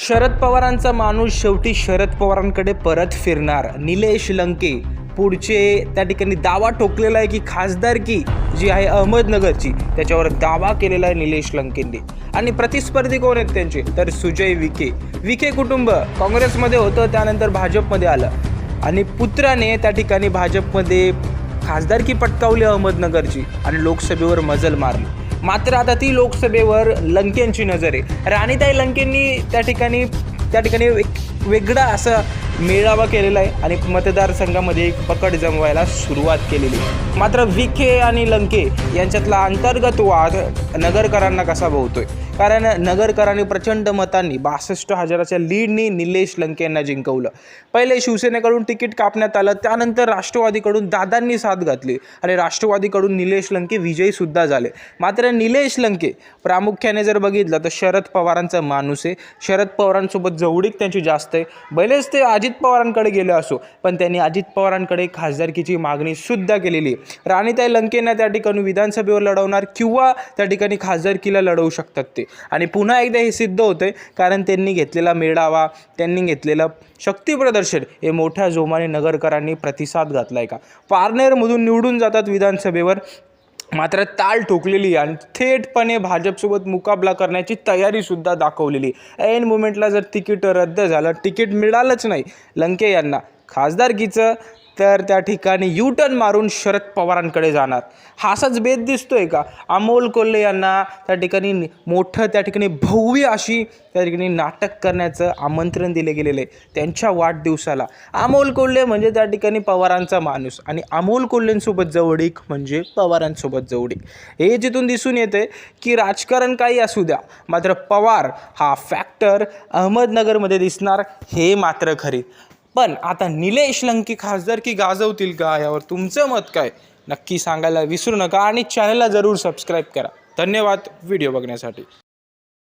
शरद पवारांचा माणूस शेवटी शरद पवारांकडे परत फिरणार. निलेश लंके पुढचे त्या ठिकाणी दावा ठोकलेला आहे की खासदारकी जी आहे अहमदनगरची त्याच्यावर दावा केलेला आहे निलेश लंकेंनी. आणि प्रतिस्पर्धी कोण आहेत त्यांचे, तर सुजय विखे. विखे कुटुंब काँग्रेसमध्ये होतं, त्यानंतर भाजपमध्ये आलं आणि पुत्राने त्या ठिकाणी भाजपमध्ये खासदारकी पटकावली अहमदनगरची आणि लोकसभेवर मजल मारली. मात्र आता ती लोकसभेवर लंकेंची नजर आहे. राणीताई लंकेंनी त्या ठिकाणी वेगळा असा मेळावा केलेला आहे आणि मतदारसंघामध्ये एक पकड जमवायला सुरुवात केलेली आहे. मात्र विखे आणि लंके यांच्यातला अंतर्गत वाद नगरकरांना कसा भोवतोय, कारण नगरकरांनी प्रचंड मतांनी 62,000च्या लीडनी निलेश लंके यांना जिंकवलं. पहिले शिवसेनेकडून तिकीट कापण्यात आलं, त्यानंतर राष्ट्रवादीकडून दादांनी साथ घातली आणि राष्ट्रवादीकडून निलेश लंके विजयीसुद्धा झाले. मात्र निलेश लंके प्रामुख्याने जर बघितलं तर शरद पवारांचा माणूस आहे. शरद पवारांसोबत जवळीक त्यांची जास्त आहे. भलेच ते अजित पवारांकडे गेले असो, पण त्यांनी अजित पवारांकडे खासदारकीची मागणी सुद्धा केलेली आहे. राणीताई लंकेंना त्या ठिकाणी विधानसभेवर लढवणार किंवा त्या ठिकाणी खासदारकीला लढवू शकतात ते. आणि पुन्हा एकदा हे सिद्ध होतंय, कारण त्यांनी घेतलेला मेळावा, त्यांनी घेतलेलं शक्ती प्रदर्शन हे मोठ्या जोमाने नगरकरांनी प्रतिसाद घातलाय का. पारनेरमधून निवडून जातात विधानसभेवर, मात्र ताल ठोकलेली आणि थेटपणे भाजपसोबत मुकाबला करण्याची तयारीसुद्धा दाखवलेली. ऐन मुमेंटला जर तिकीट रद्द झालं, तिकीट मिळालंच नाही लंके यांना खासदारकीचं, तर त्या ठिकाणी युटर्न मारून शरद पवारांकडे जाणार. हा असाच बेत दिसतोय का. अमोल कोल्हे यांना त्या ठिकाणी मोठं त्या ठिकाणी भव्य अशी त्या ठिकाणी नाटक करण्याचं आमंत्रण दिले गेलेलं आहे त्यांच्या वाढदिवसाला. अमोल कोल्हे म्हणजे त्या ठिकाणी पवारांचा माणूस आणि अमोल कोल्हेंसोबत जवळीक म्हणजे पवारांसोबत जवळीक. हे जिथून दिसून येते की राजकारण काही असू द्या, मात्र पवार हा फॅक्टर अहमदनगरमध्ये दिसणार हे मात्र खरे. पण आता निलेश लंके खासदारकी गाजवतील का, यावर तुमचं मत काय नक्की सांगायला विसरू नका आणि चॅनलला जरूर सबस्क्राईब करा. धन्यवाद व्हिडिओ बघण्यासाठी.